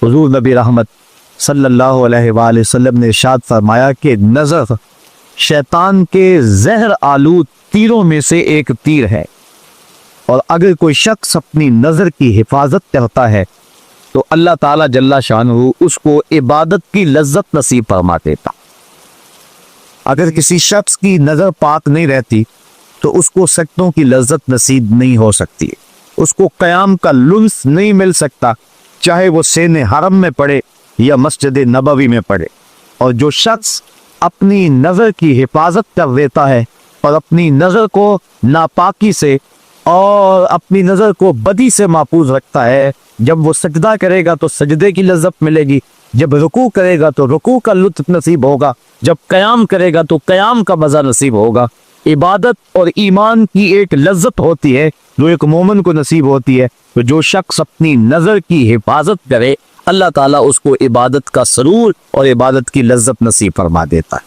हुजूर नबी रहमत सल्लल्लाहु अलैहि वसल्लम ने इरशाद फरमाया कि नज़र शैतान के जहर आलूद तीरों में से एक तीर है, और अगर कोई शख्स अपनी नज़र की हिफाजत करता है तो अल्लाह ताला जल्ला शानहू उसको इबादत की लज्जत नसीब फरमा देता। अगर किसी शख्स की नज़र पाक नहीं रहती तो उसको सजदों की लज्जत नसीब नहीं हो सकती, उसको क़याम का लुत्फ़ नहीं मिल सकता, चाहे वो सेने हरम में पड़े या मस्जिद नबवी में पड़े। और जो शख्स अपनी नज़र की हिफाजत कर देता है और अपनी नज़र को नापाकी से और अपनी नज़र को बदी से महफूज रखता है, जब वो सजदा करेगा तो सजदे की लज्जत मिलेगी, जब रुकू करेगा तो रुकू का लुत्फ़ नसीब होगा, जब क़याम करेगा तो क़याम का मज़ा नसीब होगा। इबादत और ईमान की एक लज्जत होती है जो एक मोमिन को नसीब होती है। तो जो शख्स अपनी नज़र की हिफाजत करे अल्लाह ताला उसको इबादत का सरूर और इबादत की लज्जत नसीब फरमा देता है।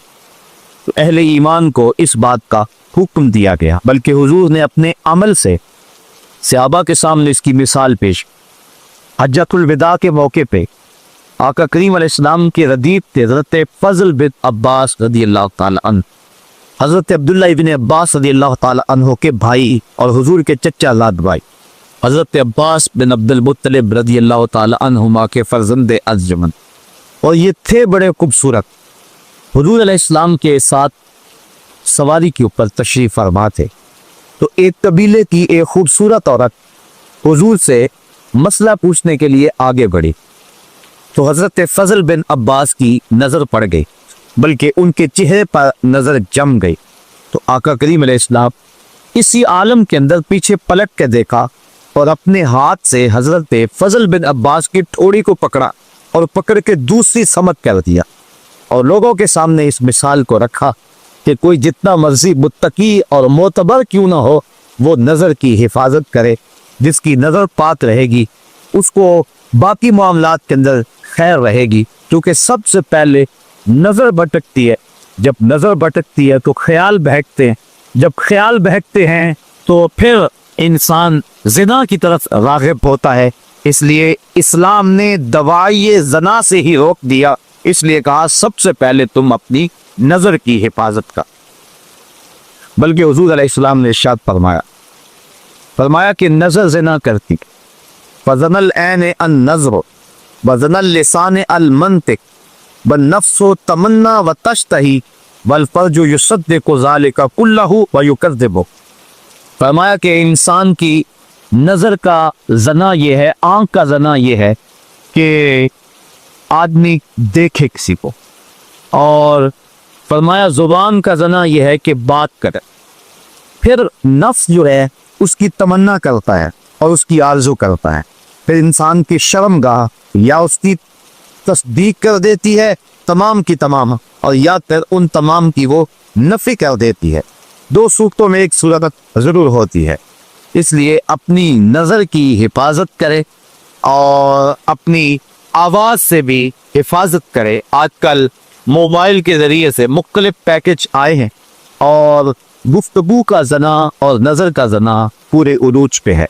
तो अहले ईमान को इस बात का हुक्म दिया गया, बल्कि हुजूर ने अपने अमल से सहाबा के सामने इसकी मिसाल पेश। हज्जतुल विदा के मौके पे आका करीम अलैहिस्सलाम के रदीफ थे हज़रत फज़ल बिन अब्बास रज़ियल्लाहु ताला अन्हु, हज़रत अब्दुल्ला इब्न अब्बास रज़ियल्लाहु ताला अन्हु के भाई और हुजूर के चचा लाद भाई हज़रत अब्बास बिन अब्दुल मुत्तलिब रज़ियल्लाहु ताला अन्हुमा के फर्जंद अज़मन, और ये थे बड़े खूबसूरत। हुजूर अलैहिस्सलाम के साथ सवारी के ऊपर तशरीफ़ फरमा थे। तो एक कबीले की एक खूबसूरत औरत हुजूर से मसला पूछने के लिए आगे बढ़ी, तो हज़रत फज़ल बिन अब्बास की नज़र पड़ गई, बल्कि उनके चेहरे पर नज़र जम गई। तो आका करीम अलैहिस्सलाम इसी आलम के अंदर पीछे पलट के देखा और अपने हाथ से हज़रत फज़ल बिन अब्बास की ठोड़ी को पकड़ा और पकड़ के दूसरी समत कर दिया, और लोगों के सामने इस मिसाल को रखा कि कोई जितना मर्जी मुत्तकी और मोतबर क्यों ना हो, वो नज़र की हिफाजत करे। जिसकी नज़र पाक रहेगी उसको बाकी मामलात के अंदर खैर रहेगी, क्योंकि सबसे पहले नज़र भटकती है। जब नज़र भटकती है तो ख्याल बहकते हैं, जब ख्याल बहकते हैं तो फिर इंसान ज़िना की तरफ राग़िब होता है। इसलिए इस्लाम ने दवाई ज़ना से ही रोक दिया, इसलिए कहा सबसे पहले तुम अपनी नज़र की हिफाजत का। बल्कि हुजूर अलैहिस्सलाम ने इरशाद फरमाया कि नज़र ज़िना करती, फज़नल ऐन अन नज़र वज़नल लिसान अल मंतिक बन नफ्सो तमन्ना व तश्तही वल फर्जु युसद्दिक़ु ज़ालिका कुल्लहु व युकज़्ज़िबु। फरमाया कि इंसान की नज़र का जना ये है, आँख का जना ये है कि आदमी देखे किसी को, और फरमाया ज़ुबान का जना ये है कि बात करे। फिर नफ्स जो है उसकी तमन्ना करता है और उसकी आरज़ू करता है, फिर इंसान की शर्मगाह या उसकी तस्दीक कर देती है तमाम की तमाम, और या फिर उन तमाम की वो नफ़ी कर देती है। दो सूरतों में एक सूरत ज़रूर होती है। इसलिए अपनी नज़र की हिफाजत करे और अपनी आवाज़ से भी हिफाजत करे। आजकल मोबाइल के ज़रिए से मुख्तलिफ पैकेज आए हैं और गुफ्तगू का जना और नज़र का जना पूरे उरूज पे है।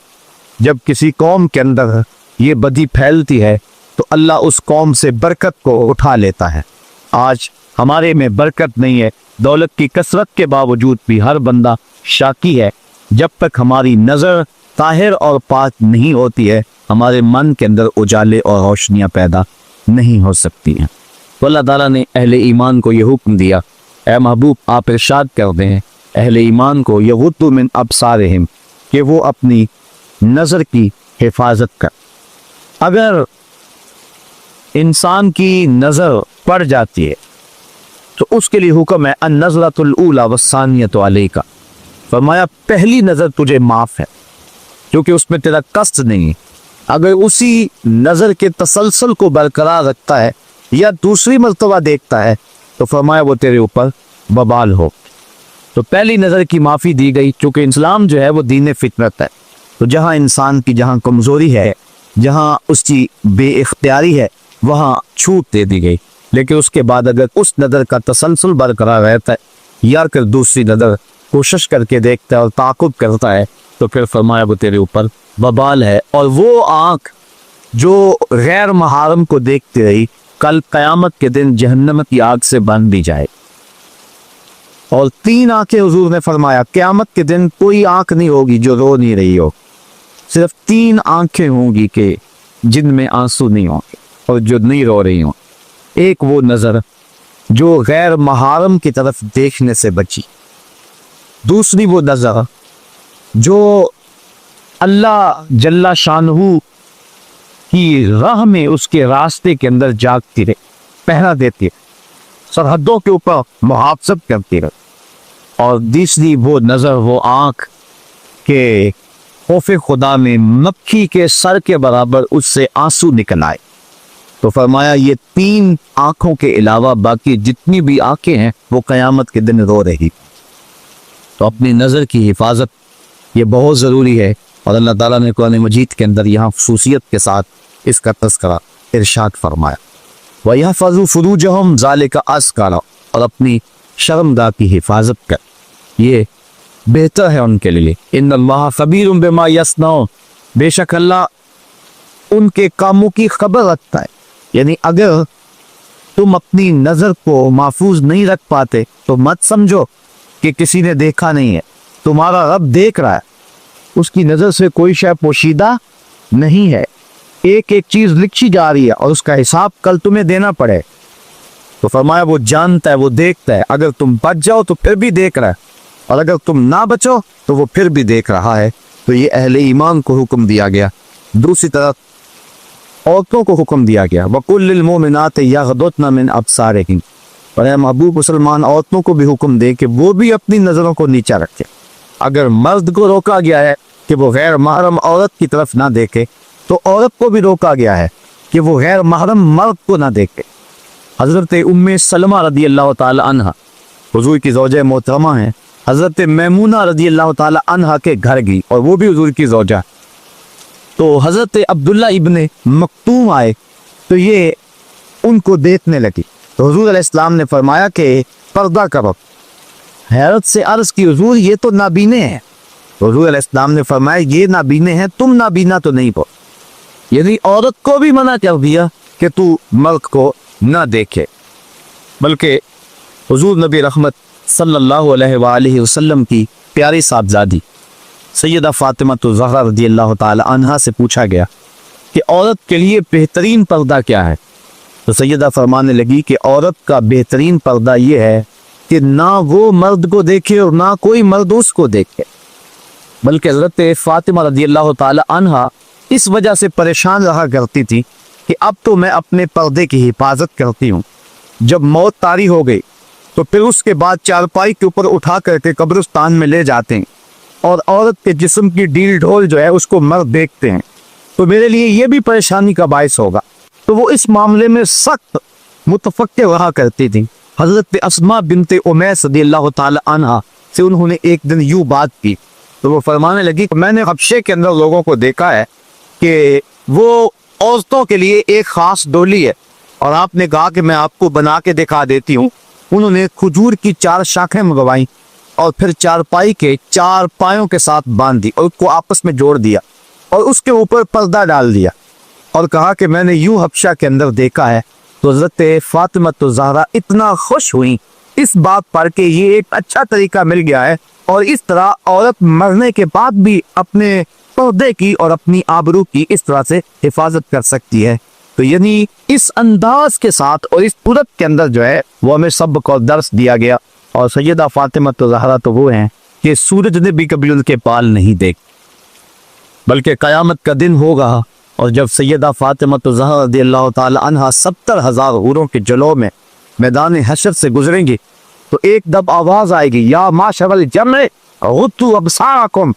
जब किसी कौम के अंदर ये बदी फैलती है तो अल्लाह उस कौम से बरकत को उठा लेता है। आज हमारे में बरकत नहीं है, दौलत की कसरत के बावजूद भी हर बंदा शाकी है। जब तक हमारी नज़र ताहिर और पाक नहीं होती है, हमारे मन के अंदर उजाले और रोशनियाँ पैदा नहीं हो सकती हैं। तो अल्लाह ताला ने अहले ईमान को ये हुक्म दिया, ए महबूब आप इरशाद कर दें अहले ईमान को यगुद्दू मिन अब्सारिहिम, कि वो अपनी नज़र की हिफाजत कर। अगर इंसान की नज़र पड़ जाती है तो उसके लिए हुक्म है अन नज़रतुल ऊला वस्सानियतु अलैका, फरमाया पहली नज़र तुझे माफ़ है क्योंकि उसमें तेरा कष्ट नहीं है। अगर उसी नज़र के तसलसल को बरकरार रखता है या दूसरी मर्तबा देखता है तो फरमाया वो तेरे ऊपर बबाल हो। तो पहली नज़र की माफ़ी दी गई, क्योंकि इस्लाम जो है वो दीन फितरत है। तो जहाँ इंसान की जहाँ कमज़ोरी है, जहाँ उसकी बेइख्तियारी है, वहाँ छूट दे दी गई। लेकिन उसके बाद अगर उस नज़र का तसलसल बरकरार रहता है या फिर दूसरी नज़र कोशिश करके देखता है और ताक़ुब करता है तो फिर फरमाया वो तेरे ऊपर बबाल है। और वो आँख जो गैर महारम को देखती रही कल क़यामत के दिन जहन्नम की आग से बंद दी जाए। और 3 आंखें हुजूर ने फरमाया क़यामत के दिन कोई आंख नहीं होगी जो रो नहीं रही हो, सिर्फ 3 आंखें होंगी कि जिनमें आंसू नहीं होंगे और जो नहीं रो रही हों। एक वो नज़र जो गैर महारम की तरफ देखने से बची, दूसरी वो नज़र जो अल्लाह जल्ला शानहू की राह में उसके रास्ते के अंदर जागती रहे, पहरा देती रहे, सरहदों के ऊपर मुहाफ़ज़त करती रहे। और तीसरी वो नज़र, वो आँख के खौफ खुदा में मक्खी के सर के बराबर उससे आंसू निकल आए। तो फरमाया ये 3 आँखों के अलावा बाकी जितनी भी आँखें हैं वो क़यामत के दिन रो रही। तो अपनी नज़र की हिफाजत ये बहुत ज़रूरी है। और अल्लाह ताला ने कुरान मजीद के अंदर यहाँ ख़ुसूसियत के साथ इसका तज़किरा इरशाद फरमाया, वयहफ़ज़ु फ़ुरूजहुम ज़ालिका अज़का, और अपनी शर्मगाह की हिफाजत कर, ये बेहतर है उनके लिए। इन्नल्लाह ख़बीरुम बिमा यस्नऊन, बेशक अल्लाह उनके कामों की खबर रखता है। यानी अगर तुम अपनी नज़र को महफूज नहीं रख पाते तो मत समझो कि किसी ने देखा नहीं है, तुम्हारा रब देख रहा है, उसकी नज़र से कोई शय पोशीदा नहीं है। एक एक चीज़ लिखी जा रही है और उसका हिसाब कल तुम्हें देना पड़े। तो फरमाया वो जानता है, वो देखता है। अगर तुम बच जाओ तो फिर भी देख रहा है, और अगर तुम ना बचो तो वो फिर भी देख रहा है। तो ये अहले ईमान को हुक्म दिया गया। दूसरी तरफ औरतों को हुक्म दिया गया, वकुल लिल मोमिनात यग़दुदन मिन अब्सारिहिन, और ए महबूब मुसलमान औरतों को भी हुक्म दे कि वो भी अपनी नज़रों को नीचा रखें। अगर मर्द को रोका गया है कि वो गैर महरम औरत की तरफ ना देखे, तो औरत को भी रोका गया है कि वो गैर महरम मर्द को ना देखे। हज़रत उम्मे सलमा रदी अल्लाह ताला अन्हा हुजूर की ज़ौजा मोहतरमा है, हज़रत मैमूना रदी अल्लाह ताला अन्हा के घर गई और वो भी हुजूर की ज़ौजा। तो हज़रत अब्दुल्ला इब्ने मक्तूम आए तो ये उनको देखने लगी। तो हुजूर अलैहिस्सलाम ने फरमाया कि पर्दा करो। हैरत से अर्ज़ की, हुजूर ये तो नाबीने हैं। हुजूर अलैहिस्सलाम ने फरमाया ये नाबीने हैं, तुम नाबीना तो नहीं हो। यदि औरत को भी मना कर दिया कि तू मर्द को ना देखे, बल्कि हुजूर नबी रहमत सल्लल्लाहु अलैहि वसल्लम की प्यारी साहबजादी सैयदा फातिमा ज़हरा रज़ियल्लाहु ताला अन्हा से पूछा गया कि औरत के लिए बेहतरीन पर्दा क्या है। तो सैयदा फरमाने लगी कि औरत का बेहतरीन पर्दा ये है कि ना वो मर्द को देखे और ना कोई मर्द उसको देखे। बल्कि हज़रत फातिमा रज़ियल्लाहु ताला अन्हा इस वजह से परेशान रहा करती थी कि अब तो मैं अपने पर्दे की हिफाजत करती हूँ, जब मौत तारी हो गई तो फिर उसके बाद चारपाई के ऊपर उठा करके कब्रिस्तान में ले जाते हैं और औरत के जिस्म की डील ढोल जो है उसको मर्द देखते हैं, तो मेरे लिए ये भी परेशानी का बायस होगा। तो वो इस मामले में सख्त मुतफक्किर रहा करती थी। हज़रत अस्मा बिनते उमैस रज़ियल्लाहु ताला अन्हा से उन्होंने एक दिन यूँ बात की तो वो फरमाने लगी, मैंने हबशे के अंदर लोगों को देखा है कि वो औरतों के लिए एक ख़ास डोली है और आपने कहा कि मैं आपको बना के दिखा देती हूँ। उन्होंने खजूर की 4 शाखें मंगवाई और फिर चारपाई के 4 पायों के साथ बांध दी और उसको आपस में जोड़ दिया और उसके ऊपर पर्दा डाल दिया और कहा कि मैंने यूं हबशा के अंदर देखा है। तो हज़रत फातिमा ज़हरा इतना खुश हुई इस बात पर कि ये एक अच्छा तरीका मिल गया है और इस तरह औरत मरने के बाद भी अपने पर्दे की और अपनी आबरू की इस तरह से हिफाजत कर सकती है। तो यानी इस अंदाज के साथ और इस सूरत के अंदर जो है वो हमें सब को दर्स दिया गया। और सैयदा फातिमा ज़हरा तो वो हैं कि सूरज ने भी कभी उनके पाल नहीं देख, बल्कि क़यामत का दिन होगा और जब सैयदा फातिमा ज़हरा रज़ियल्लाहु ताला अन्हा 70,000 हूरों के जलो में मैदान हशर से गुजरेंगी तो एक दब आवाज़ आएगी, या माशरल जम्र गुद्दू अबसारकुम,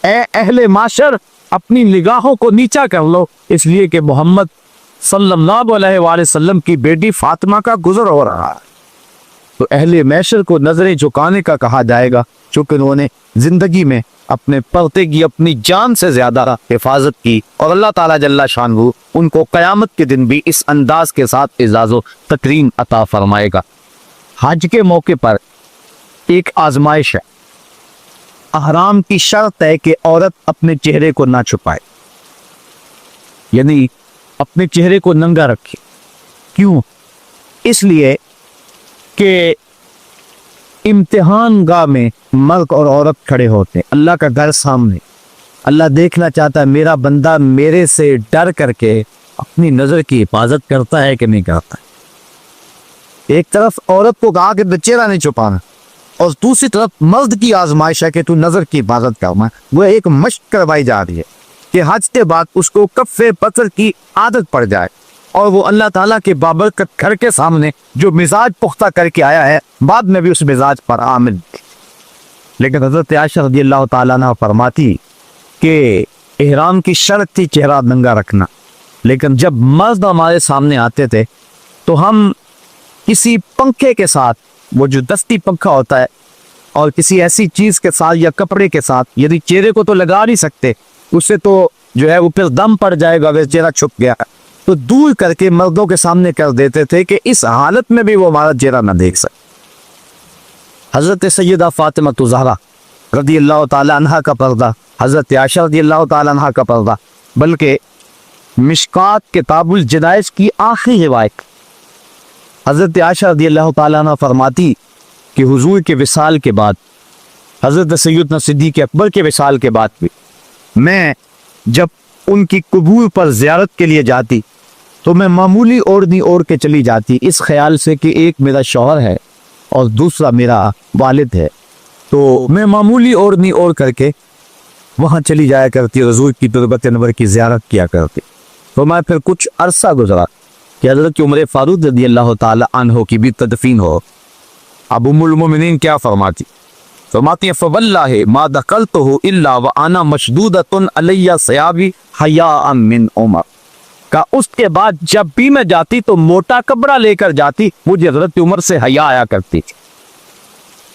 ए अहले माशर अपनी निगाहों को नीचा कर लो, इसलिए कि मोहम्मद सल्लल्लाहु अलैहि वसल्लम की बेटी फातिमा का गुजर हो रहा है। तो अहले मैशर को नजरें झुकाने का कहा जाएगा चूंकि उन्होंने जिंदगी में अपने पर्दे की अपनी जान से ज्यादा हिफाजत की और अल्लाह ताला जल्ला शानहू उनको क़यामत के दिन भी इस अंदाज के साथ इज़ाज़ो तकरीम अता फरमाएगा। हज के मौके पर एक आजमाइश है। अहराम की शर्त है कि औरत अपने चेहरे को ना छुपाए, यानी اپنے چہرے کو ننگا رکھے. کیوں؟ اس لیے کہ امتحان گاہ میں مرد اور عورت کھڑے ہوتے ہیں، اللہ کا گھر سامنے. اللہ دیکھنا چاہتا ہے میرا بندہ میرے سے ڈر کر کے اپنی نظر کی حفاظت کرتا ہے کہ نہیں کرتا. ایک طرف عورت کو کہا کہ چہرہ نہیں چھپانا، اور دوسری طرف مرد کی آزمائش ہے کہ تو نظر کی حفاظت کرنا. وہ ایک مشق کروائی جا رہی ہے کہ حج کے بعد اس کو کفے پتھر کی عادت پڑ جائے، اور وہ اللہ تعالیٰ کے بابرکت گھر کے سامنے جو مزاج پختہ کر کے آیا ہے بعد میں بھی اس مزاج پر عامل. لیکن حضرت عائشہ رضی اللہ تعالیٰ عنہ فرماتی کہ احرام کی شرط تھی چہرہ ننگا رکھنا، لیکن جب مرد ہمارے سامنے آتے تھے تو ہم کسی پنکھے کے ساتھ، وہ جو دستی پنکھا ہوتا ہے، اور کسی ایسی چیز کے ساتھ یا کپڑے کے ساتھ، یعنی چہرے کو تو لگا نہیں سکتے، اس سے تو جو ہے وہ پھر دم پڑ جائے گا اگر چہرہ چھپ گیا، تو دور کر کے مردوں کے سامنے کر دیتے تھے کہ اس حالت میں بھی وہ ہمارا چہرہ نہ دیکھ سکے. حضرت سیدہ فاطمہ زہرا رضی اللہ تعالیٰ عنہ کا پردہ، حضرت عائشہ رضی اللہ تعالیٰ عنہ کا پردہ، بلکہ مشکات کتاب الجنائز کی آخری روایت حضرت عائشہ رضی اللہ تعالیٰ عنہ فرماتی کہ حضور کے وصال کے بعد، حضرت سیدنا صدیق اکبر کے وصال کے بعد بھی میں جب ان کی قبور پر زیارت کے لیے جاتی تو میں معمولی اوڑھنی اوڑھ کے چلی جاتی، اس خیال سے کہ ایک میرا شوہر ہے اور دوسرا میرا والد ہے، تو میں معمولی اوڑھنی اوڑھ کر کے وہاں چلی جایا کرتی، حضور کی تربت انور کی زیارت کیا کرتی. تو میں پھر کچھ عرصہ گزرا کہ حضرت عمر فاروق رضی اللہ تعالی عنہ کی بھی تدفین ہو. اب ام المومنین کیا فرماتی ہیں فواللہ ما دخلتہ الا وانا مشدودۃ علی ثیابی حیاء من عمر، کا اس کے بعد جب بھی میں جاتی تو موٹا کپڑا لے کر جاتی، مجھے حضرت عمر سے حیا آیا کرتی تھی.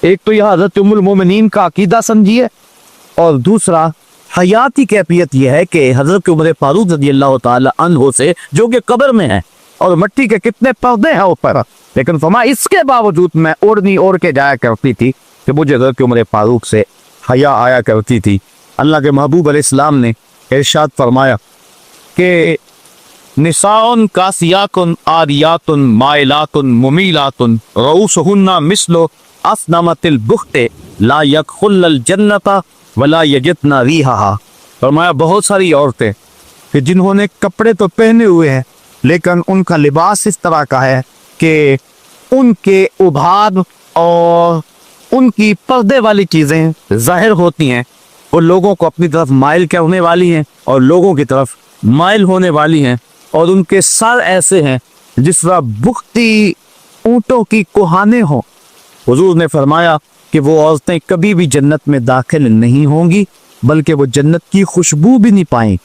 ایک تو یہ حضرت ام المومنین کا عقیدہ سمجھیے، اور دوسرا حیاتی کیفیت یہ ہے کہ حضرت عمر فاروق رضی اللہ تعالی عنہ سے، جو کہ قبر میں ہے اور مٹی کے کتنے پردے ہیں اوپر، لیکن فرما اس کے باوجود میں اوڑھنی اوڑھ کے جایا کرتی تھی کہ مجھے حضرت عمر فاروق سے حیا آیا کرتی تھی. اللہ کے محبوب علیہ السلام نے ارشاد فرمایا کہ نساء کاسیات عاریات مائلات ممیلات رؤوسہن مثل اسنمۃ البخت لا یدخلن الجنۃ ولا یجدن ریحہا. فرمایا بہت ساری عورتیں کہ جنہوں نے کپڑے تو پہنے ہوئے ہیں لیکن ان کا لباس اس طرح کا ہے کہ ان کے ابھار اور ان کی پردے والی چیزیں ظاہر ہوتی ہیں، وہ لوگوں کو اپنی طرف مائل کرنے والی ہیں اور لوگوں کی طرف مائل ہونے والی ہیں، اور ان کے سر ایسے ہیں جس طرح بختی اونٹوں کی کوہانے ہوں. حضور نے فرمایا کہ وہ عورتیں کبھی بھی جنت میں داخل نہیں ہوں گی، بلکہ وہ جنت کی خوشبو بھی نہیں پائیں.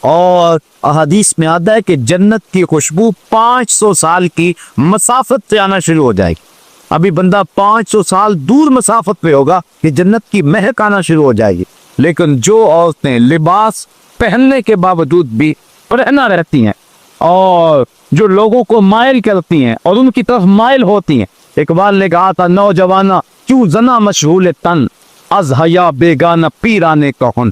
اور احادیث میں آتا ہے کہ جنت کی خوشبو 500 سال کی مسافت سے آنا شروع ہو جائے گی. ابھی بندہ 500 سال دور مسافت پہ ہوگا کہ جنت کی مہک آنا شروع ہو جائے گی. لیکن جو عورتیں لباس پہننے کے باوجود بھی پرہنا رہتی ہیں اور جو لوگوں کو مائل کرتی ہیں اور ان کی طرف مائل ہوتی ہیں، اقبال نے کہا تھا نوجوانہ کیوں زنا مشغول تن از حیا بیگانہ پیرانے کہن،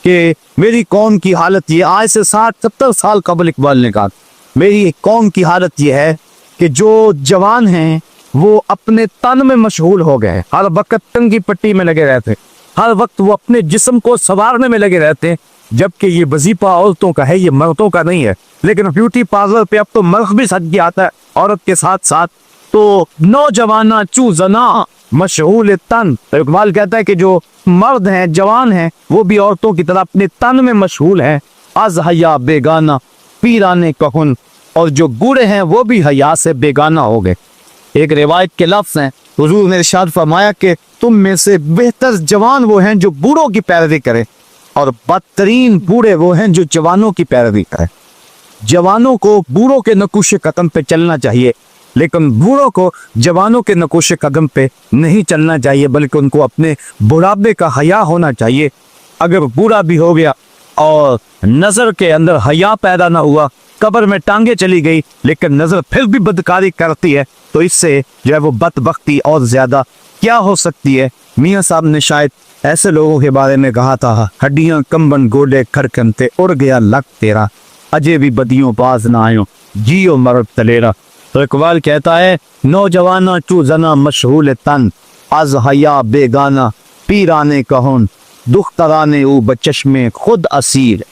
کہ میری قوم کی حالت یہ، آج سے 60-70 سال قبل اقبال نے کہا میری قوم کی حالت یہ ہے کہ جو جوان ہیں وہ اپنے تن میں مشغول ہو گئے، ہر وقت تنگی پٹی میں لگے رہتے، ہر وقت وہ اپنے جسم کو سنوارنے میں لگے رہتے، جبکہ یہ وظیفہ عورتوں کا ہے، یہ مردوں کا نہیں ہے. لیکن بیوٹی پارلر پہ اب تو مرد بھی سج کے آتا ہے عورت کے ساتھ ساتھ. تو نوجوانہ چو زنا مشغول تن، اقبال کہتا ہے کہ جو مرد ہیں جوان ہیں وہ بھی عورتوں کی طرح اپنے تن میں مشغول ہیں. از حیا بیگانہ پیرانے کہن، اور جو بوڑھے ہیں وہ بھی حیا سے بیگانہ ہو گئے. ایک روایت کے لفظ ہیں، حضور نے ارشاد فرمایا کہ تم میں سے بہتر جوان وہ ہیں جو بوڑھوں کی پیروی کرے، اور بدترین بوڑھے وہ ہیں جو جوانوں کی پیروی کرے. جوانوں کو بوڑھوں کے نقوش قدم پہ چلنا چاہیے، لیکن بوڑھوں کو جوانوں کے نقوش قدم پہ نہیں چلنا چاہیے، بلکہ ان کو اپنے بڑھاپے کا حیا ہونا چاہیے. اگر بوڑھا بھی ہو گیا اور نظر کے اندر حیا پیدا نہ ہوا، قبر میں ٹانگیں چلی گئی لیکن نظر پھر بھی بدکاری کرتی ہے، تو اس سے جو ہے وہ بدبختی اور زیادہ کیا ہو سکتی ہے. میاں صاحب نے شاید ایسے لوگوں کے بارے میں کہا تھا، ہڈیاں کمبن گوڈے کھڑکنتے اڑ گیا لک تیرا، अजय भी बदियों बाज ना आयो, जियो मरद तलेरा। तो इकबाल कहता है, नौजवाना चू जना मशहूल तन, अज हया बेगाना पीराने कहन, दुख तराने ऊ बचश्मे खुद असीर,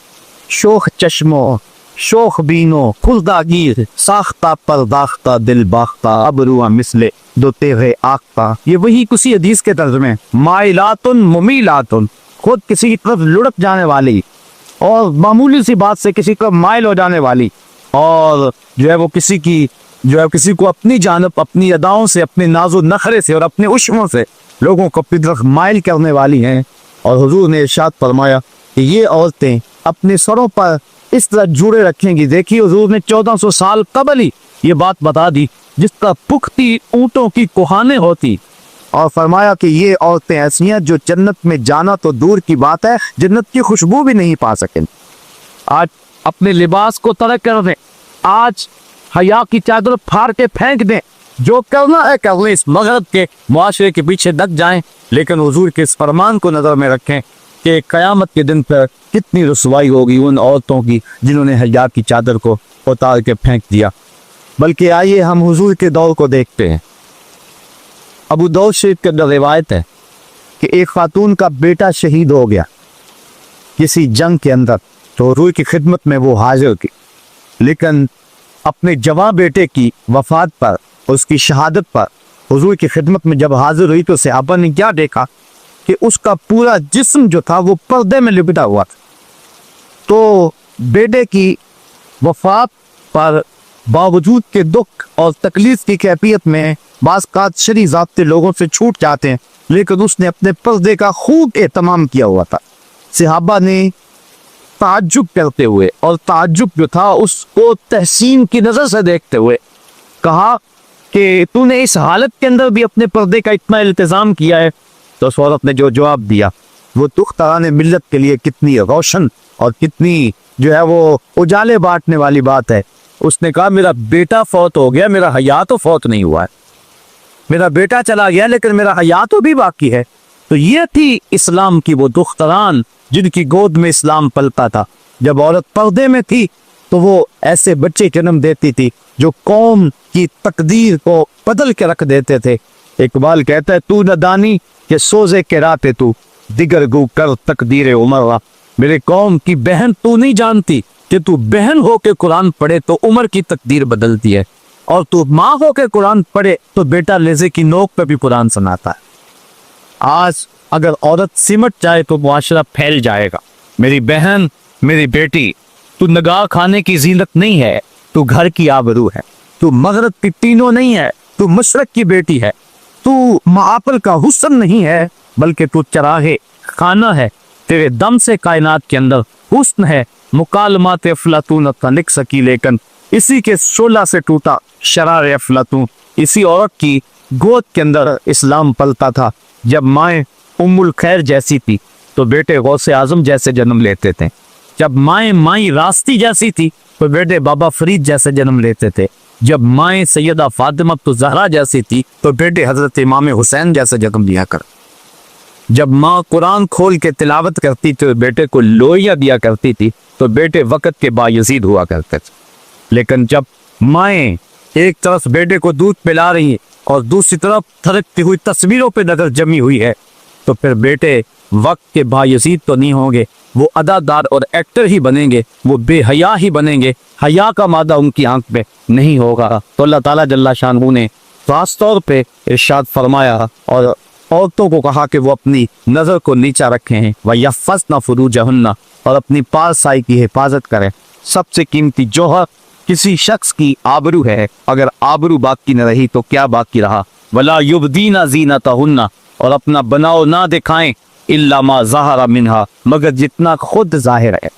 शोख चश्मो शोख बीनो खुलदागीर, साख्ता परदाख्ता दिल बाख्ता, अबरुआ मिसले दो तेरे आख्ता। ये वही किसी हदीस के तर्जुमे, माइलातुन मुमीलातुन, खुद किसी की तरफ लुढ़क जाने वाली और मामूली सी बात से किसी तरफ माइल हो जाने वाली, और जो है वो किसी को अपनी जानब, अपनी अदाओं से, अपने नाजो नखरे से और अपने उश्मों से लोगों को अपनी तरफ माइल करने वाली हैं। और हुजूर ने इरशाद फरमाया कि ये औरतें अपने सरों पर इस तरह जुड़े रखेंगी। देखिए हुजूर ने 1400 साल कबल ही ये बात बता दी, जिस तरह पुख्ती ऊँटों की कुहाने होती, और फरमाया कि ये औरतें ऐसी हैं जो जन्नत में जाना तो दूर की बात है, जन्नत की खुशबू भी नहीं पा सकें। आज अपने लिबास को तरक कर दें, आज हया की चादर फाड़ के फेंक दें, जो करना है कर लें, इस मगरब के मुआशरे के पीछे दब जाएं, लेकिन हुजूर के इस फरमान को नजर में रखें कि क़यामत के दिन पर कितनी रुसवाई होगी उन औरतों की जिन्होंने हया की चादर को उतार के फेंक दिया। बल्कि आइए हम हुजूर के दौर को देखते हैं। अबू दाऊद शरीफ के अंदर रिवायत है कि एक खातून का बेटा शहीद हो गया किसी जंग के अंदर, तो हुजूर की खिदमत में वो हाजिर थी, लेकिन अपने जवां बेटे की वफात पर, उसकी शहादत पर हुजूर की खिदमत में जब हाजिर हुई तो सहाबा ने क्या देखा कि उसका पूरा जिस्म जो था वो पर्दे में लिपटा हुआ था। तो बेटे की वफात पर बावजूद के दुख और तकलीफ की कैफियत में बाज़ कात शरी ज़ाब्ते लोगों से छूट जाते हैं, लेकिन उसने अपने पर्दे का खूब एहतमाम किया हुआ था। सहाबा ने ताज्जुब करते हुए, और ताज्जुब जो था उसको तहसीन की नज़र से देखते हुए कहा कि तूने इस हालत के अंदर भी अपने पर्दे का इतना इल्तिज़ाम किया है। तो उस औरत ने जो जवाब दिया वो दुख तराने मिल्लत के लिए कितनी रोशन और कितनी जो है वो उजाले बांटने वाली बात है। उसने कहा, मेरा बेटा फौत हो गया, मेरा हया तो फौत नहीं हुआ है, मेरा बेटा चला गया लेकिन मेरा हया तो भी बाकी है। तो ये थी इस्लाम की वो दुख्तरान जिनकी गोद में इस्लाम पलता था। जब औरत पर्दे में थी तो वो ऐसे बच्चे जन्म देती थी जो कौम की तकदीर को बदल के रख देते थे। इकबाल कहता है, तू नदानी के सोजे के राते तू, दिगर गु कर तकदीर उमर। मेरे कौम की बहन तू नहीं जानती कि तू बहन हो के कुरान पढ़े तो उम्र की तकदीर बदलती है, और तू माँ हो के कुरान पढ़े तो बेटा लेजे की नोक पे भी कुरान सुनाता है। आज अगर औरत सिमट जाए तो मुआशरा फैल जाएगा। मेरी बहन, मेरी बेटी, तू नगाह खाने की जीनत नहीं है, तू घर की आबरू है, तू मगरब की तीनों नहीं है, तू मशरक की बेटी है, तू मापल का हुस्न नहीं है, बल्कि तू चराहे खाना है। तेरे दम से कायनात के अंदर हुस्न है। मुकालमात अफलातून तनिक सकी, लेकिन इसी के शोला से टूटा शरार अफलातून। इसी औरत की गोद के अंदर इस्लाम पलता था। जब माएँ उम्मुल खैर जैसी थी तो बेटे गौसे आजम जैसे जन्म लेते थे। जब माएँ माई रास्ती जैसी थी तो बेटे बाबा फरीद जैसे जन्म लेते थे। जब माएँ सैयदा फातिमा तो जहरा जैसी थी तो बेटे हजरत इमाम हुसैन जैसे जन्म लिया कर। जब माँ कुरान खोल के तिलावत करती तो बेटे को लोहिया दिया करती थी तो बेटे वक़्त के बायजीद हुआ करते थे। लेकिन जब माएँ एक तरफ बेटे को दूध पिला रही है और दूसरी तरफ थरकती हुई तस्वीरों पे नजर जमी हुई है तो फिर बेटे वक्त के बायजीद तो नहीं होंगे, वो अदादार और एक्टर ही बनेंगे, वो बेहया ही बनेंगे। हया का मादा उनकी आंख में नहीं होगा। तो अल्लाह ताला जल्ला शानहू ने खास तौर पे इरशाद फरमाया और औरतों को कहा कि वो अपनी नज़र को नीचा रखें हैं, व यफ़्फ़ज़्ना फ़ुरूजहुन्ना, और अपनी पारसाई की हिफाजत करें। सबसे कीमती जौहर किसी शख्स की आबरू है। अगर आबरू बाकी न रही तो क्या बाकी रहा। वला युबदीना ज़ीनतहुन्ना, और अपना बनाओ ना दिखाएं इल्ला मा ज़हरा मिन्हा, मगर जितना खुद जाहिर है।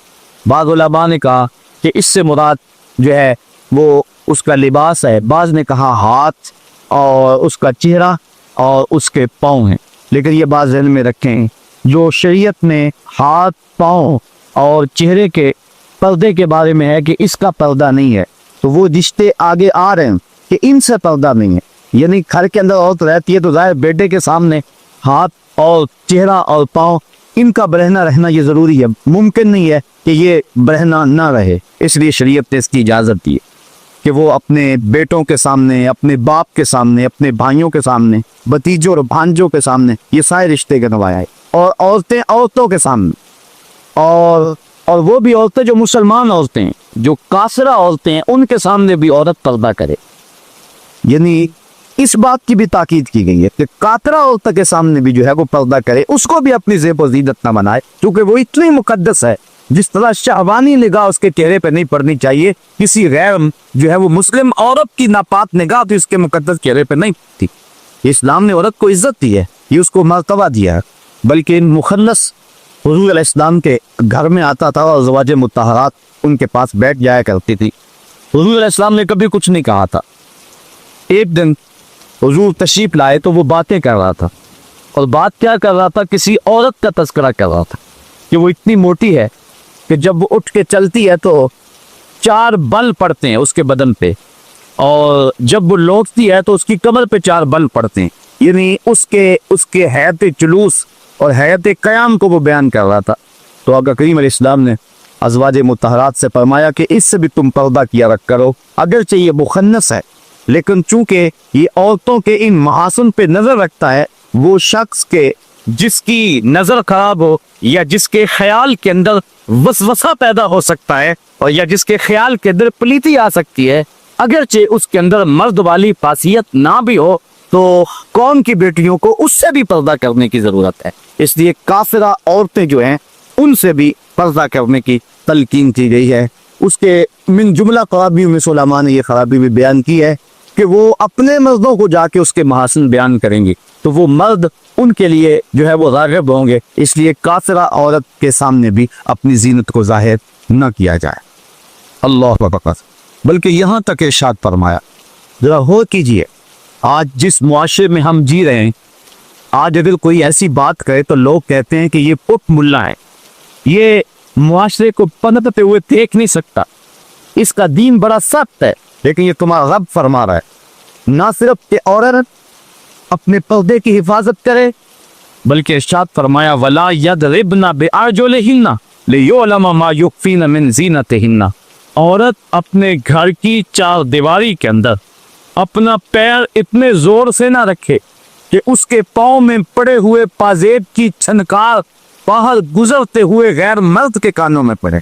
बाज़ उलमा ने कहा कि इससे मुराद जो है वो उसका लिबास है। बाज़ ने कहा हाथ और उसका चेहरा और उसके पाँव हैं। लेकिन ये बात ज़हन में रखें, जो शरीयत में हाथ, पाँव और चेहरे के पर्दे के बारे में है कि इसका पर्दा नहीं है, तो वो रिश्ते आगे आ रहे हैं कि इनसे पर्दा नहीं है। यानी घर के अंदर औरत रहती है तो जाहिर बेटे के सामने हाथ और चेहरा और पाँव ان کا برہنہ رہنا یہ ضروری ہے، ممکن نہیں ہے کہ یہ برہنہ نہ رہے، اس لیے شریعت نے اس کی اجازت دی ہے کہ وہ اپنے بیٹوں کے سامنے، اپنے باپ کے سامنے، اپنے بھائیوں کے سامنے، بھتیجوں اور بھانجوں کے سامنے یہ سارے رشتے کے نمایاں، اور عورتیں عورتوں کے سامنے، اور وہ بھی عورتیں جو مسلمان عورتیں ہیں، جو قاصرہ عورتیں ہیں، ان کے سامنے بھی عورت پردہ کرے۔ یعنی اس بات کی بھی تاکید کی گئی ہے کہ قاطرہ عورت کے سامنے بھی جو ہے وہ پردہ کرے، اس کو بھی اپنی زیب و زینت نہ بنائے، کیونکہ وہ اتنی مقدس ہے جس طرح شہوانی نگاہ اس کے چہرے پہ نہیں پڑنی چاہیے، کسی غیر جو ہے وہ مسلم عورت کی ناپاک نگاہ تو اس کے مقدس چہرے پہ نہیں پڑتی۔ اسلام نے عورت کو عزت دی ہے، یہ اس کو مرتبہ دیا ہے، بلکہ ان مخنث حضور علیہ السلام کے گھر میں آتا تھا اور ازواج مطہرات ان کے پاس بیٹھ جایا کرتی تھی۔ حضور علیہ السلام نے کبھی کچھ نہیں کہا تھا۔ ایک دن حضور تشریف لائے تو وہ باتیں کر رہا تھا، اور بات کیا کر رہا تھا؟ کسی عورت کا تذکرہ کر رہا تھا کہ وہ اتنی موٹی ہے کہ جب وہ اٹھ کے چلتی ہے تو 4 بل پڑتے ہیں اس کے بدن پہ، اور جب وہ لوٹتی ہے تو اس کی کمر پہ 4 بل پڑتے ہیں، یعنی اس کے حیات جلوس اور حیات قیام کو وہ بیان کر رہا تھا۔ تو آقا کریم علیہ السلام نے ازواج مطہرات سے فرمایا کہ اس سے بھی تم پردہ کیا رکھ کرو، اگرچہ یہ مخنث ہے لیکن چونکہ یہ عورتوں کے ان محاسن پہ نظر رکھتا ہے، وہ شخص کے جس کی نظر خراب ہو یا جس کے خیال کے اندر وسوسہ پیدا ہو سکتا ہے، اور یا جس کے خیال کے اندر پلیتی آ سکتی ہے، اگرچہ اس کے اندر مرد والی خاصیت نہ بھی ہو، تو قوم کی بیٹیوں کو اس سے بھی پردہ کرنے کی ضرورت ہے۔ اس لیے کافرہ عورتیں جو ہیں ان سے بھی پردہ کرنے کی تلقین کی گئی ہے۔ اس کے من جملہ خرابیوں میں علماء نے یہ خرابی بھی بیان کی ہے کہ وہ اپنے مردوں کو جا کے اس کے محاسن بیان کریں گے تو وہ مرد ان کے لیے جو ہے وہ راغب ہوں گے، اس لیے کافرہ عورت کے سامنے بھی اپنی زینت کو ظاہر نہ کیا جائے۔ اللہ اکبر۔ بلکہ یہاں تک ارشاد فرمایا، ذرا غور کیجئے، آج جس معاشرے میں ہم جی رہے ہیں، آج اگر کوئی ایسی بات کرے تو لوگ کہتے ہیں کہ یہ پٹ ملا ہے، یہ معاشرے کو پنپتے ہوئے دیکھ نہیں سکتا، اس کا دین بڑا سخت ہے۔ لیکن یہ تمہارا رب فرما رہا ہے نہ صرف کہ عورت اپنے پردے کی حفاظت کرے، بلکہ ارشاد فرمایا وَلَا يَضْرِبْنَ بِأَرْجُلِهِنَّ لِيُعْلَمَ مَا يُخْفِينَ مِنْ زِينَتِهِنَّ۔ عورت اپنے گھر کی 4 دیواری کے اندر اپنا پیر اتنے زور سے نہ رکھے کہ اس کے پاؤں میں پڑے ہوئے پازیب کی چھنکار باہر گزرتے ہوئے غیر مرد کے کانوں میں پڑے۔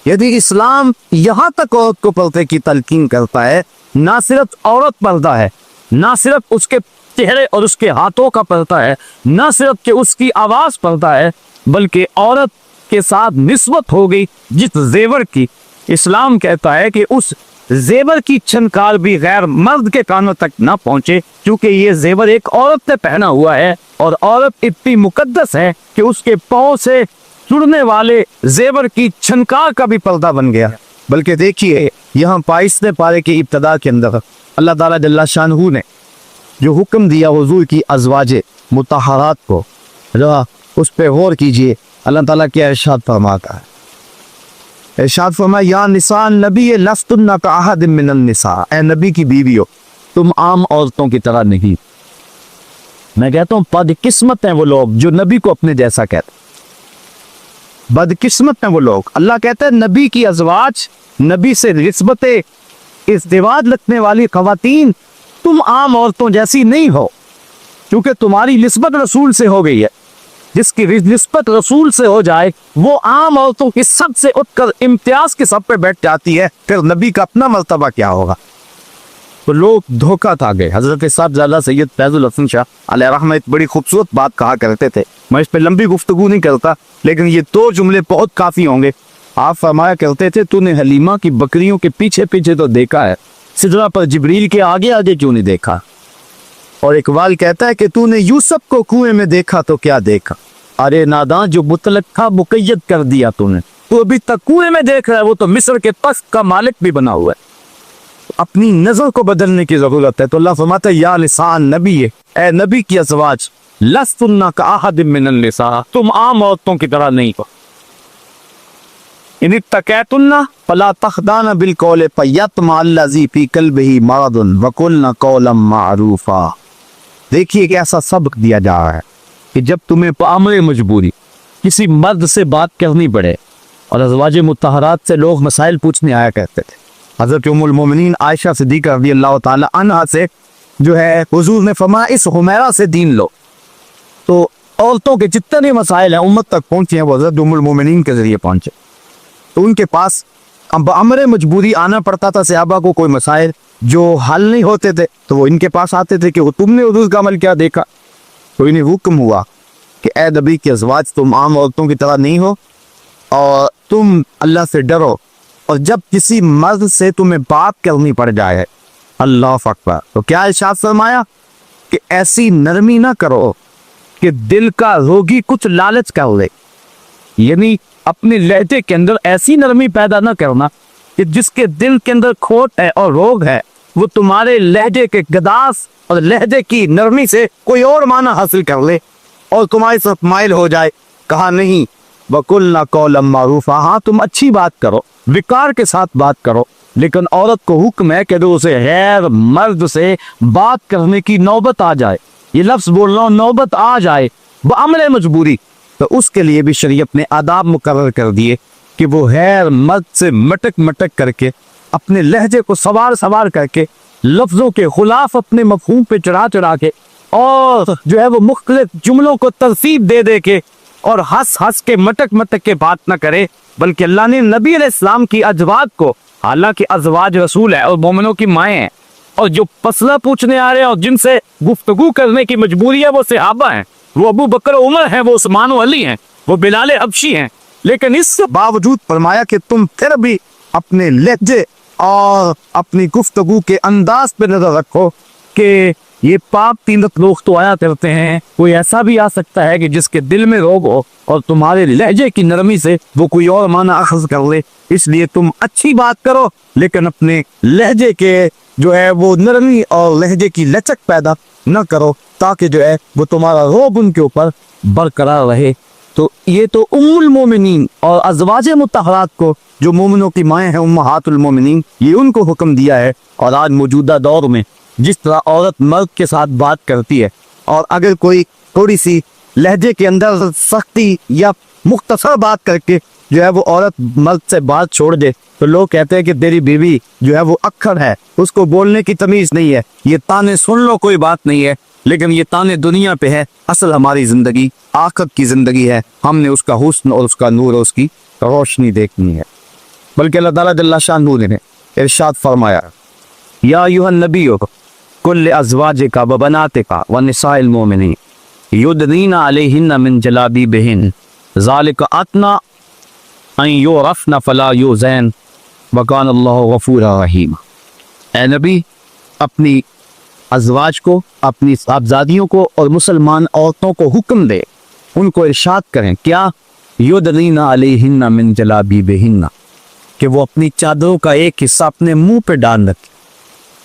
یعنی اسلام یہاں تک عورت کو پردے کی تلقین کرتا ہے، نہ صرف عورت پردہ ہے، نہ صرف اس کے چہرے اور اس کے ہاتھوں کا پردہ ہے، نہ صرف کہ اس کی آواز پردہ ہے، بلکہ عورت کے ساتھ نسبت ہو گئی جس زیور کی، اسلام کہتا ہے کہ اس زیور کی چھنکار بھی غیر مرد کے کانوں تک نہ پہنچے، کیونکہ یہ زیور ایک عورت نے پہنا ہوا ہے، اور عورت اتنی مقدس ہے کہ اس کے پاؤں سے چڑنے والے زیور کی چھنکار کا بھی پردہ بن گیا۔ بلکہ دیکھیے یہاں 22 پارے کی ابتدا کے اندر اللہ تعالیٰ جل شانہ نے جو حکم دیا حضور کی ازواج مطہرات کو، ذرا اس پہ غور کیجئے، اللہ تعالیٰ کیا ارشاد فرماتا ہے۔ ارشاد فرمایا یا نساء النبی لستن کاحد من النساء، اے نبی کی بیویوں تم عام عورتوں کی طرح نہیں۔ میں کہتا ہوں بدقسمت ہیں وہ لوگ جو نبی کو اپنے جیسا کہتے ہیں، بدقسمت ہیں وہ لوگ۔ اللہ کہتا ہے نبی کی ازواج، نبی سے نسبت ازدواج رکھنے والی خواتین تم عام عورتوں جیسی نہیں ہو، کیونکہ تمہاری نسبت رسول سے ہو گئی ہے۔ جس کی نسبت رسول سے ہو جائے وہ عام عورتوں کی سب سے اٹھ کر امتیاز کے سب پہ بیٹھ جاتی ہے، پھر نبی کا اپنا مرتبہ کیا ہوگا؟ تو لوگ دھوکہ کھا گئے۔ حضرت صاحبزادہ سید فیض الحسن شاہ علیہ رحمہ ایک بڑی خوبصورت بات کہا کرتے تھے، میں اس پہ لمبی گفتگو نہیں کرتا، لیکن یہ 2 جملے بہت کافی ہوں گے۔ آپ فرمایا کرتے تھے تو نے حلیمہ کی بکریوں کے پیچھے پیچھے تو دیکھا ہے، سدرہ پر جبریل کے آگے آگے کیوں نہیں دیکھا؟ اور اقبال کہتا ہے کہ تو نے یوسف کو کنویں میں دیکھا تو کیا دیکھا؟ ارے ناداں جو مطلق تھا مقید کر دیا تو نے، تو ابھی تک کنویں میں دیکھ رہا ہے، وہ تو مصر کے تخت کا مالک بھی بنا ہوا ہے۔ اپنی نظر کو بدلنے کی ضرورت ہے۔ تو اللہ فرماتا ہے یا نساء نبی، اے نبی کی ازواج لستن کاحد من النساء، تم عام عورتوں کی طرح نہیں ہو۔ ان اتقیتن فلا تخضعن بالقول فیطمع الذی فی قلبہ مرض وقلن قولا معروفا۔ دیکھیے کہ ایسا سبق دیا جا رہا ہے کہ جب تمہیں بامر مجبوری किसी मर्द से बात करनी पड़े, और अज़वाज मुत्तहरात से लोग मसाइल पूछने आया करते थे। हज़रत उम्मुल मोमिनीन आयशा सिद्दीक़ा रज़ियल्लाहु ताला अन्हा से जो है हुजूर ने फरमाया इस हुमैरा से दीन लो। तो औरतों के जितने मसाइल हैं उम्मत तक पहुंचे हैं वो हज़रत उम्मुल मोमिनीन के जरिए पहुंचे। तो उनके पास अब अमर मजबूरी आना पड़ता था सहाबा को, कोई मसाइल जो हल नहीं होते थे तो वो इनके पास आते थे कि तुमने हुजूर का अमल क्या देखा। तो इन्हें हुक्म हुआ कि ए नबी के अज़वाज तुम आम औरतों की तरह नहीं हो और तुम अल्लाह से डरो, और जब किसी मर्द से तुम्हें बात करनी पड़ जाए, अल्लाह अकबर, तो क्या इरशाद फरमाया कि ऐसी नरमी ना करो कि दिल का रोगी कुछ लालच कर ले। यानी अपने लहजे के अंदर ऐसी नरमी पैदा ना करना कि जिसके दिल के अंदर खोट है और रोग है वो तुम्हारे लहजे के गदास और लहजे की नरमी से कोई और माना हासिल कर ले और तुम्हारे साथ माइल हो जाए। कहा नहीं, वकुलना कौलम मारूफा, हाँ तुम अच्छी बात करो, विकार के साथ बात करो, लेकिन औरत को हुक्म है कि उसे गैर मर्द से बात करने की नौबत आ जाए, ये लफ्ज बोल रहा हूं, नौबत आ जाए बअमर मजबूरी, तो उसके लिए भी शरीयत ने आदाब मुकर्रर कर दिए कि वो गैर मर्द से मटक मटक करके अपने लहजे को सवार सवार करके लफ्जों के खिलाफ अपने मफहूम पे चढ़ा चढ़ा के और जो है वो मुख्तलिफ जुमलों को तरतीब दे दे के और हंस हंस के मटक मटक के बात ना करे, बल्कि अल्लाह ने नबी अलैहिस्सलाम की अज़वाज को, हालांकि अज़वाज रसूल है और मोमिनों की माएँ हैं, और जो मसला पूछने आ रहे हैं और जिनसे गुफ्तगू करने की मजबूरी है वो सहाबा हैं, वो अबू बकर उमर हैं, वो उस्मान व अली हैं, वो बिलाल हबशी हैं, लेकिन इसके बावजूद फरमाया कि तुम फिर भी अपने लहजे और अपनी गुफ्तगू के अंदाज पे नजर रखो कि ये पाप तीनत लोग तो आया करते हैं, कोई ऐसा भी आ सकता है कि जिसके दिल में रोग हो और तुम्हारे लहजे की नरमी से वो कोई और माना अखज़ कर ले। इसलिए तुम अच्छी बात करो लेकिन अपने लहजे के जो है वो नरमी और लहजे की लचक पैदा न करो, ताकि जो है वो तुम्हारा रोब उनके ऊपर बरकरार रहे। तो ये तो उम्मुल मोमिनीन और अज़वाज मुत्तहरात को, जो मोमिनों की माएँ हैं उम्महातुल मोमिनीन, ये उनको हुक्म दिया है। और आज मौजूदा दौर में जिस तरह औरत मर्द के साथ बात करती है, और अगर कोई थोड़ी सी लहजे के अंदर सख्ती या मुख्तसर बात करके जो है वो औरत मर्द से बात छोड़ दे, तो लोग कहते हैं कि तेरी बीवी जो है वो अक्खर है, उसको बोलने की तमीज नहीं है। ये ताने सुन लो, कोई बात नहीं है, लेकिन ये ताने दुनिया पे है। असल हमारी जिंदगी आखिरत की जिंदगी है, हमने उसका हुस्न और उसका नूर और उसकी रोशनी देखनी है। बल्कि अल्लाह ताला जल्ला शानहू ने इरशाद फरमाया, या अय्युहन नबिय्यु कुल अज़वाजिका व बनातिका व निसाइल मोमिनीन युदनीना अलैहिन्ना मिन जलाबिबिहिन ज़ालिका अदना अन युरफ़ना फला युज़ैन व कान अल्लाहु गफ़ूरा रहीम। ए नबी, अपनी अज़वाज को, अपनी साहबजादियों को और मुसलमान औरतों को हुक्म दे, उनको इरशाद करें क्या, युदनीना अलैहिन्ना मिन जलाबिबिहिन्ना, कि वो अपनी चादरों का एक हिस्सा अपने मुंह पे डाल रखे,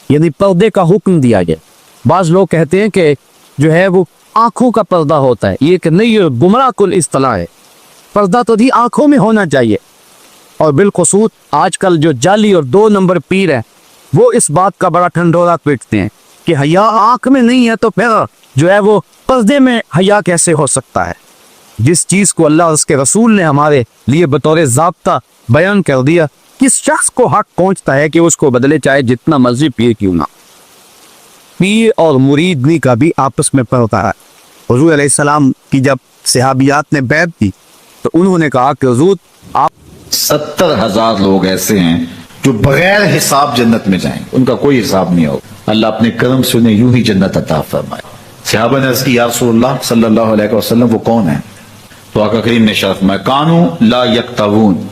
यानी पर्दे का हुक्म दिया गया। बाज लोग कहते हैं कि जो है वो आंखों का पर्दा होता है, ये कि नहीं, ये गुमराह कुल इस्तिलाह है। पर्दा तो भी आंखों में होना चाहिए। और बिलखुसूस आजकल जो जाली और 2 नंबर पीर है वो इस बात का बड़ा ठंडोरा पीटते हैं कि हया आंख में नहीं है तो फिर जो है वो पर्दे में हया कैसे हो सकता है। जिस चीज को अल्लाह और उसके रसूल ने हमारे लिए बतौर ज़ाब्ता बयान कर दिया, किस शख्स को हक पहुंचता है कि उसको बदले, चाहे जितना मर्जी पीर क्यों ना। पीर और मुरीदनी का भी आपस में पर्दा है। हुजूर अलैहिस्सलाम की जब सहाबियात ने बैत की तो उन्होंने कहा कि हुजूर आप 70,000 लोग ऐसे हैं जो बगैर हिसाब जन्नत में जाएंगे, उनका कोई हिसाब नहीं होगा। अल्लाह अपने करम से उन्हें यूं ही जन्नत अता फरमाए। सहाबा ने अर्ज़ की, या रसूलल्लाह सल्लल्लाहु अलैहि वसल्लम वो कौन है? तो आका करीम ने इरशाद फरमाया, कानू ला यक्तवून,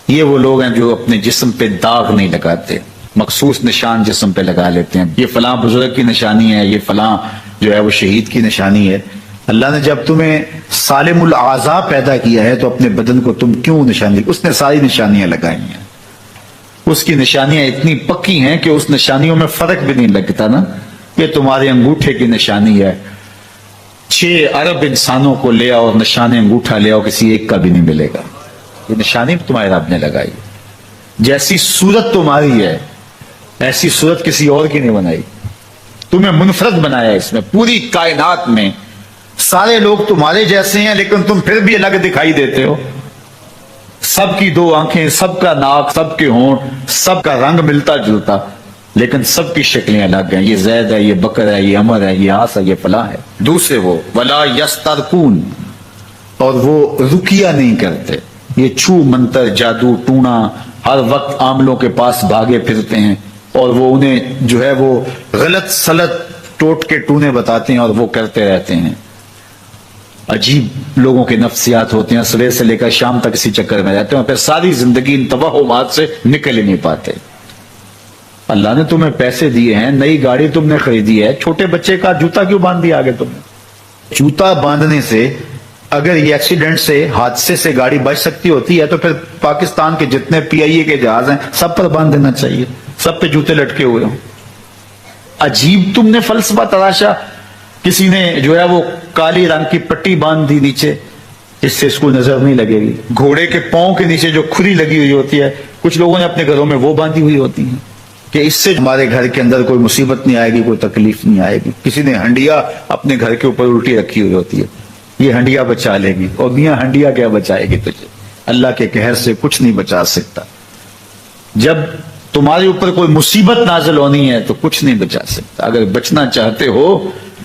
ये वो लोग हैं जो अपने जिस्म पे दाग नहीं लगाते, मखसूस निशान जिस्म पे लगा लेते हैं। ये फलां बुजुर्ग की निशानी है, ये फलां जो है वो शहीद की निशानी है। अल्लाह ने जब तुम्हें सालिमुल आज़ा पैदा किया है तो अपने बदन को तुम क्यों निशानी, उसने सारी निशानियां लगाई हैं, उसकी निशानियां इतनी पक्की हैं कि उस निशानियों में फर्क भी नहीं लगता ना। ये तुम्हारे अंगूठे की निशानी है, 6 अरब इंसानों को ले आओ, निशान अंगूठा ले आओ, किसी एक का भी नहीं मिलेगा। ये निशानी तुम्हारे रब ने लगाई। जैसी सूरत तुम्हारी है ऐसी सूरत किसी और की नहीं बनाई, तुम्हें मुनफरद बनाया। इसमें पूरी कायनात में सारे लोग तुम्हारे जैसे हैं लेकिन तुम फिर भी अलग दिखाई देते हो। सबकी दो आंखें, सबका नाक, सबके होंठ, सबका रंग मिलता जुलता, लेकिन सबकी शक्लें अलग हैं। ये जैद है, ये बकर है, ये अमर है, ये आस है, ये फला है। दूसरे वो वला यस्तरकून, और वो रुकिया नहीं करते। ये छू मंतर, जादू टूना, हर वक्त आमलों के पास भागे फिरते हैं और वो उन्हें जो है वो गलत सलत टोट के टूने बताते हैं और वो करते रहते हैं। अजीब लोगों के नफ्सियात होते हैं, सुबह से लेकर शाम तक इसी चक्कर में रहते हैं और फिर सारी जिंदगी इन तबाहुमात से निकल ही नहीं पाते। अल्लाह ने तुम्हें पैसे दिए हैं, नई गाड़ी तुमने खरीदी है, छोटे बच्चे का जूता क्यों बांध दिया आगे तुमने? जूता बांधने से अगर ये एक्सीडेंट से, हादसे से गाड़ी बच सकती होती है तो फिर पाकिस्तान के जितने PIA के जहाज हैं सब पर बांध देना चाहिए, सब पे जूते लटके हुए हों। अजीब तुमने फलसफा तराशा। किसी ने जो है वो काली रंग की पट्टी बांध दी नीचे, इससे इसको नजर नहीं लगेगी। घोड़े के पांव के नीचे जो खुरी लगी हुई होती है, कुछ लोगों ने अपने घरों में वो बांधी हुई होती है कि इससे हमारे घर के अंदर कोई मुसीबत नहीं आएगी, कोई तकलीफ नहीं आएगी। किसी ने हंडिया अपने घर के ऊपर उल्टी रखी हुई होती है, ये हंडिया बचा लेगी। और मियां हंडिया क्या बचाएगी तुझे? अल्लाह के कहर से कुछ नहीं बचा सकता। जब तुम्हारे ऊपर कोई मुसीबत नाजिल होनी है तो कुछ नहीं बचा सकता। अगर बचना चाहते हो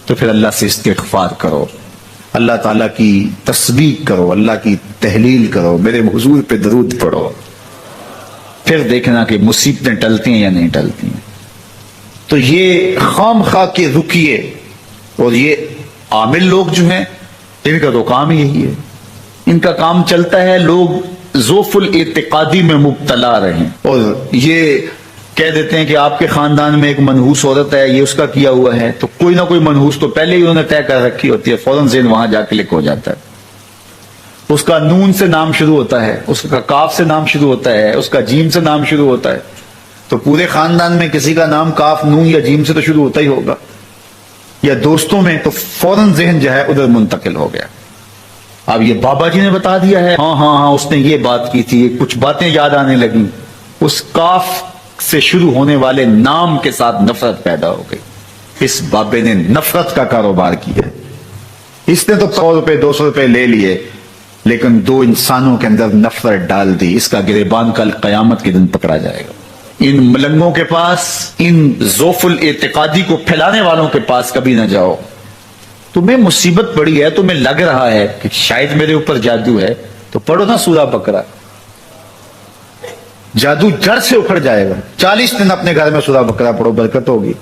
तो फिर अल्लाह से इस्तिग़फ़ार करो, अल्लाह ताला की तस्बीह करो, अल्लाह की तहलील करो, मेरे हुजूर पे दरूद पढ़ो, फिर देखना कि मुसीबतें टलती हैं या नहीं टलती हैं। तो ये खामखा के रुकिए, और ये आमिल लोग जो हैं इनका तो काम ही यही है। इनका काम चलता है लोग ज़ोफ़ुल इत्तिक़ादी में मुब्तला रहें और ये कह देते हैं कि आपके खानदान में एक मनहूस औरत है, ये उसका किया हुआ है, तो कोई ना कोई मनहूस तो पहले ही उन्होंने तय कर रखी होती है, फौरन ज़हन वहां जाके क्लिक हो जाता है। उसका नून से नाम शुरू होता है, उसका काफ से नाम शुरू होता है, उसका जीम से नाम शुरू होता है, तो पूरे खानदान में किसी का नाम काफ, नून या जीम से तो शुरू होता ही होगा। या दोस्तों में तो फौरन ज़हन जो है उधर मुंतकिल हो गया। अब ये बाबा जी ने बता दिया है, हाँ उसने ये बात की थी, कुछ बातें याद आने लगी, उस काफ से शुरू होने वाले नाम के साथ नफरत पैदा हो गई। इस बाबे ने नफरत का कारोबार किया। इसने तो 100 रुपए 200 रुपए ले लिए, लेकिन दो इंसानों के अंदर नफरत डाल दी। इसका गिरेबान कल कयामत के दिन पकड़ा जाएगा। इन मलंगों के पास, इन ज़ोफ़ुल इत्तिक़ादी को फैलाने वालों के पास कभी ना जाओ। तुम्हें मुसीबत पड़ी है, तुम्हें लग रहा है कि शायद मेरे ऊपर जादू है, तो पढ़ो ना सूरा बकरा, जादू जड़ से उखड़ जाएगा। 40 दिन अपने घर में सूरा बकरा पढ़ो, बरकत होगी।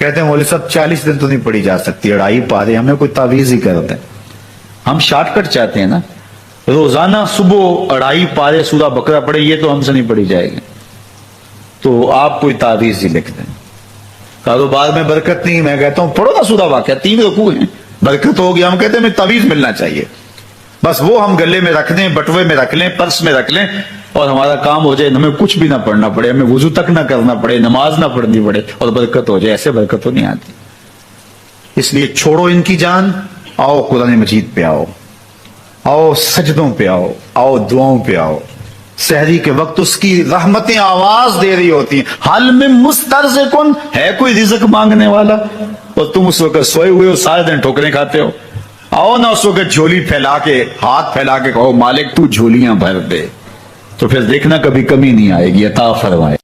कहते हैं मौलवी साहब 40 दिन तो नहीं पढ़ी जा सकती, 2.5 पारे, हमें कोई तावीज ही कर दें। हम शॉर्टकट चाहते हैं ना, रोजाना सुबह 2.5 पारे सूरा बकरा पढ़े, ये तो हमसे नहीं पढ़ी जाएगी, तो आप कोई तावीज ही लिख दें। कारोबार में बरकत नहीं, मैं कहता हूं पढ़ो ना सूरा वाक़या, 3 रुकू हैं, बरकत होगी। हम कहते हैं हमें तावीज मिलना चाहिए, बस वो हम गले में रख दें, बटुए में रख लें, पर्स में रख लें और हमारा काम हो जाए। हमें कुछ भी ना पढ़ना पड़े, हमें वुजू तक ना करना पड़े, नमाज ना पढ़नी पड़े और बरकत हो जाए। ऐसे बरकत तो नहीं आती। इसलिए छोड़ो इनकी जान, आओ कुरान मजीद पे आओ, आओ सजदों पे आओ, आओ दुआओं पे आओ। सहरी के वक्त उसकी रहमतें आवाज दे रही होती हैं, हाल में मुस्तरज़िकुन, है कोई रिज़्क़ मांगने वाला, और तुम उस वक्त सोए हुए हो, सारे दिन ठोकरें खाते हो। आओ ना उस वक्त झोली फैला के, हाथ फैला के कहो मालिक तू झोलियां भर दे, तो फिर देखना कभी कमी नहीं आएगी, अता फरमाए।